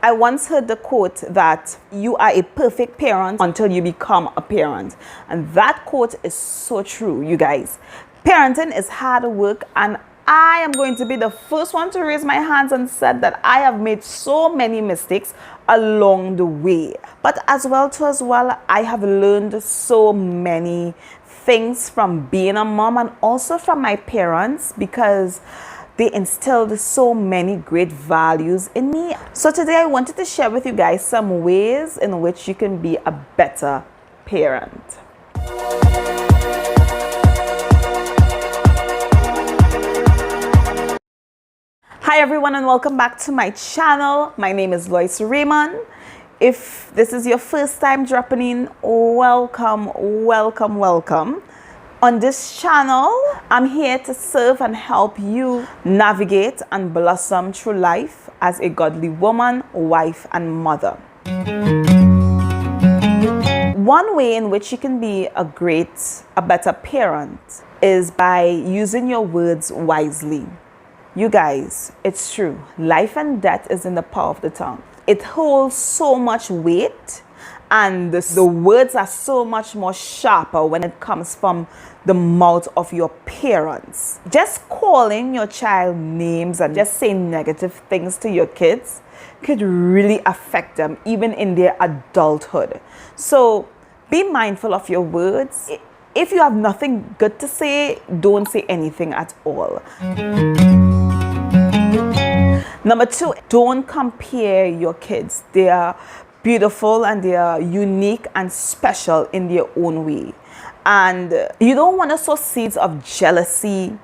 I once heard the quote that you are a perfect parent until you become a parent. And that quote is so true, you guys. Parenting is hard work, and I am going to be the first one to raise my hands and said that I have made so many mistakes along the way. But as well, I have learned so many things from being a mom and also from my parents, because they instilled so many great values in me. So today I wanted to share with you guys some ways in which you can be a better parent. Hi everyone, and welcome back to my channel. My name is Lois Raymond. If this is your first time dropping in, welcome. On this channel, I'm here to serve and help you navigate and blossom through life as a godly woman, wife, and mother. One way in which you can be a better parent is by using your words wisely. You guys, it's true. Life and death is in the power of the tongue. It holds so much weight, and the words are so much more sharper when it comes from the mouth of your parents. Just calling your child names and just saying negative things to your kids could really affect them even in their adulthood. So be mindful of your words. If you have nothing good to say, don't say anything at all. Number 2, don't compare your kids. They are beautiful and they are unique and special in their own way. And you don't want to sow seeds of jealousy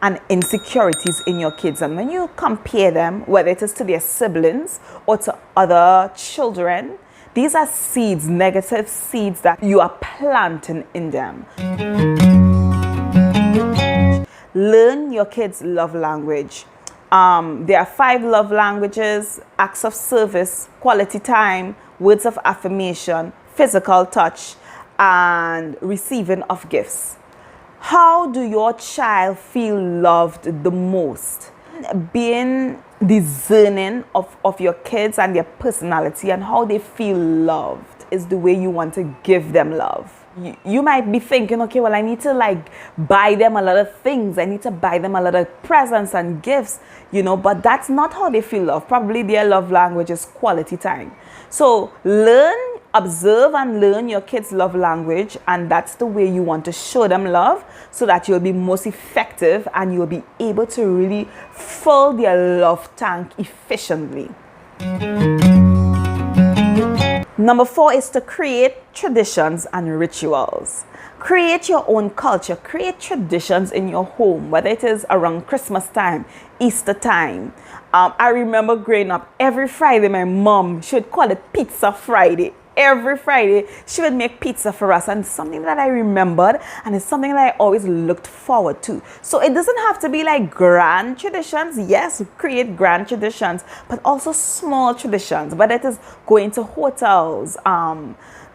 and insecurities in your kids. And when you compare them, whether it is to their siblings or to other children, these are seeds, negative seeds that you are planting in them. Learn your kids' love language. There are 5 love languages: acts of service, quality time, words of affirmation, physical touch, and receiving of gifts. How do your child feel loved the most? Being discerning of your kids and their personality and how they feel loved is the way you want to give them love. You might be thinking, okay, well, I need to buy them a lot of things. I need to buy them a lot of presents and gifts, but that's not how they feel love. Probably their love language is quality time. So observe and learn your kids' love language, and that's the way you want to show them love so that you'll be most effective and you'll be able to really fill their love tank efficiently. Number 4 is to create traditions and rituals. Create your own culture. Create traditions in your home, whether it is around Christmas time, Easter time. I remember growing up, every Friday my mom, she would call it Pizza Friday. Every Friday she would make pizza for us, and it's something that I remembered, and it's something that I always looked forward to. So it doesn't have to be like grand traditions. Yes, create grand traditions, but also small traditions, whether it is going to hotels,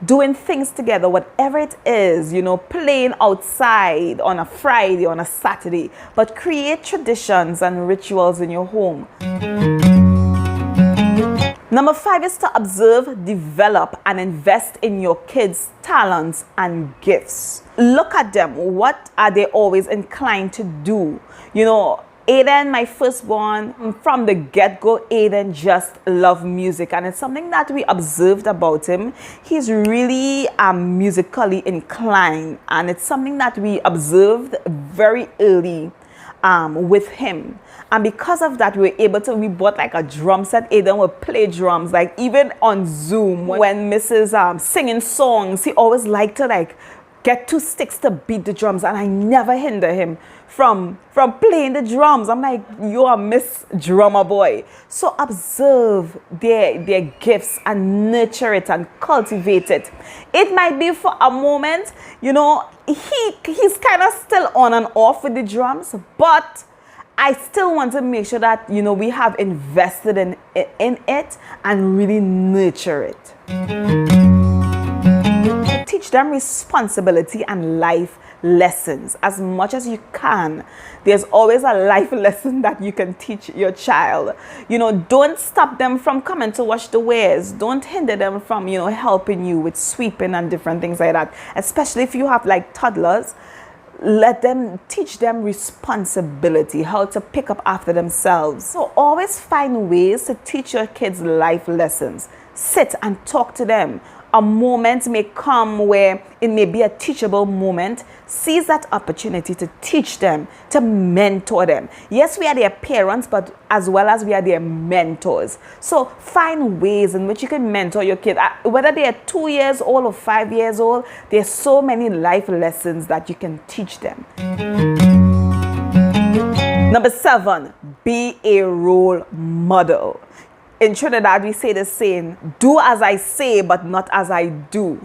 doing things together, whatever it is, playing outside on a Friday, on a Saturday, but create traditions and rituals in your home. Number 5 is to observe, develop, and invest in your kids' talents and gifts. Look at them. What are they always inclined to do? Aiden, my firstborn, from the get-go, Aiden just loved music, and it's something that we observed about him. He's really musically inclined, and it's something that we observed very early with him. And because of that, we bought a drum set. Aiden would play drums, even on Zoom when Mrs. Singing songs. He always liked to get 2 sticks to beat the drums, and I never hinder him from playing the drums. I'm like, you are Miss Drummer Boy. So observe their gifts and nurture it and cultivate it. It might be for a moment, he's kind of still on and off with the drums, but I still want to make sure that, we have invested in it and really nurture it. Teach them responsibility and life lessons as much as you can. There's always a life lesson that you can teach your child. Don't stop them from coming to wash the wares. Don't hinder them from, helping you with sweeping and different things like that. Especially if you have like toddlers, teach them responsibility, how to pick up after themselves. So always find ways to teach your kids life lessons. Sit and talk to them. A moment may come where it may be a teachable moment. Seize that opportunity to teach them, to mentor them. Yes, we are their parents, but as well as we are their mentors. So find ways in which you can mentor your kid. Whether they are 2 years old or 5 years old, there's so many life lessons that you can teach them. Number 7, be a role model. In Trinidad, we say the saying, do as I say, but not as I do.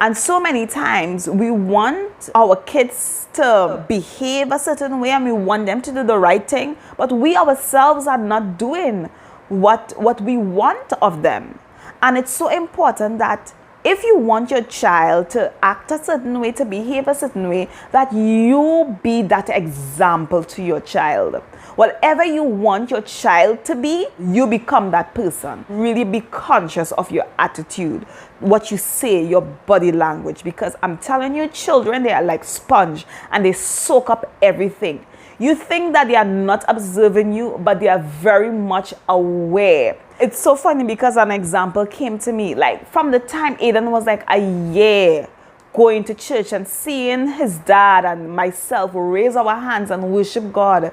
And so many times we want our kids to behave a certain way and we want them to do the right thing, but we ourselves are not doing what we want of them. And it's so important that if you want your child to act a certain way, to behave a certain way, that you be that example to your child. Whatever you want your child to be, you become that person. Really be conscious of your attitude, what you say, your body language, because I'm telling you, children, they are like sponge and they soak up everything. You think that they are not observing you, but they are very much aware. It's so funny because an example came to me, like from the time Aiden was like a year going to church and seeing his dad and myself raise our hands and worship God.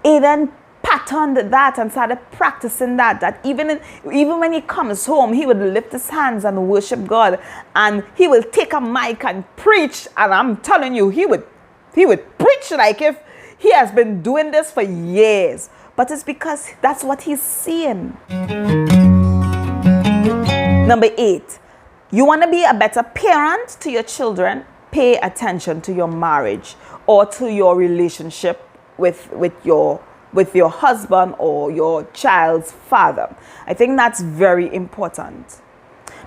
Aiden patterned that and started practicing that even when he comes home, he would lift his hands and worship God, and he will take a mic and preach. And I'm telling you, he would preach like if he has been doing this for years. But it's because that's what he's seeing. Number 8, you want to be a better parent to your children? Pay attention to your marriage or to your relationship with your husband or your child's father. I think that's very important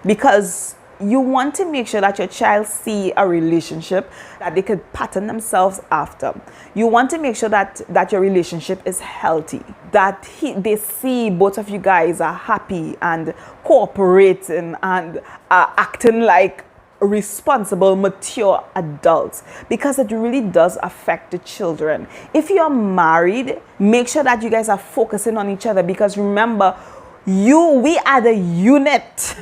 because you want to make sure that your child see a relationship that they could pattern themselves after. You want to make sure that your relationship is healthy, that they see both of you guys are happy and cooperating and acting like responsible, mature adults, because it really does affect the children. If you're married, make sure that you guys are focusing on each other, because remember, we are the unit.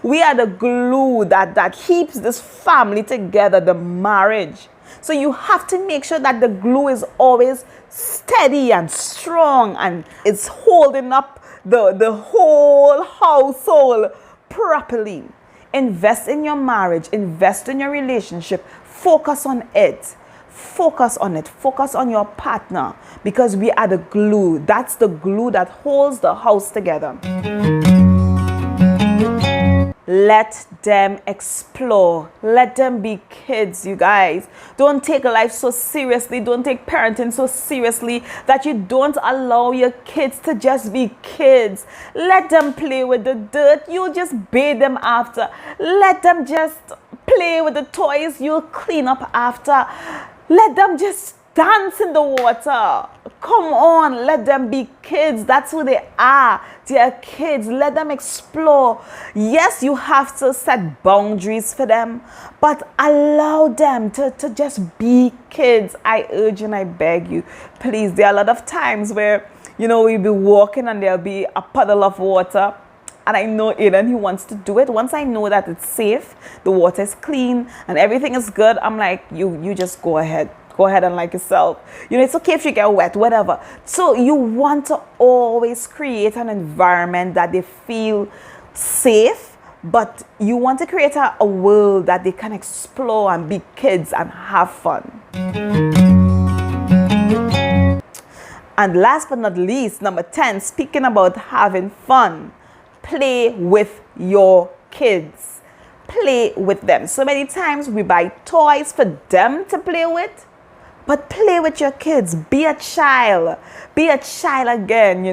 We are the glue that keeps this family together, the marriage. So you have to make sure that the glue is always steady and strong and it's holding up the whole household properly. Invest in your marriage, invest in your relationship, focus on it. Focus on it. Focus on your partner, because we are the glue. That's the glue that holds the house together. Let them explore. Let them be kids, you guys. Don't take life so seriously. Don't take parenting so seriously that you don't allow your kids to just be kids. Let them play with the dirt. You'll just bathe them after. Let them just play with the toys. You'll clean up after. Let them just dance in the water. Come on, let them be kids. That's who they are. They are kids. Let them explore. Yes, you have to set boundaries for them, but allow them to just be kids. I urge and I beg you, please. There are a lot of times where, we'll be walking and there'll be a puddle of water. And I know Aiden, he wants to do it. Once I know that it's safe, the water is clean, and everything is good, I'm like, you just go ahead. Go ahead and like yourself. It's okay if you get wet, whatever. So you want to always create an environment that they feel safe, but you want to create a world that they can explore and be kids and have fun. And last but not least, number 10, speaking about having fun, play with your kids. Play with them. So many times we buy toys for them to play with, But play with your kids. Be a child. Be a child again,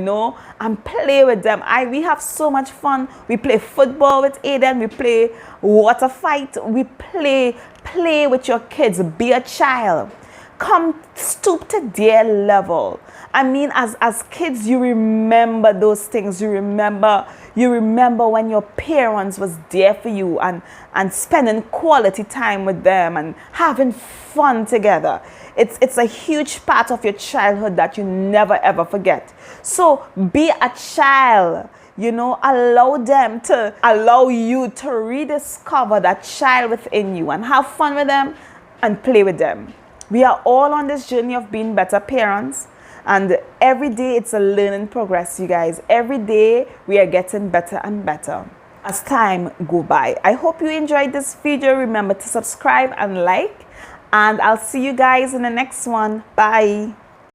and play with them. We have so much fun. We play football with Aiden. We play water fight. We play with your kids. Be a child. Come stoop to their level. I mean, as kids, you remember those things. You remember when your parents was there for you and spending quality time with them and having fun together. It's a huge part of your childhood that you never ever forget. So be a child. Allow you to rediscover that child within you and have fun with them and play with them. We are all on this journey of being better parents, and every day it's a learning progress, you guys. Every day we are getting better and better as time go by. I hope you enjoyed this video. Remember to subscribe and like, and I'll see you guys in the next one. Bye.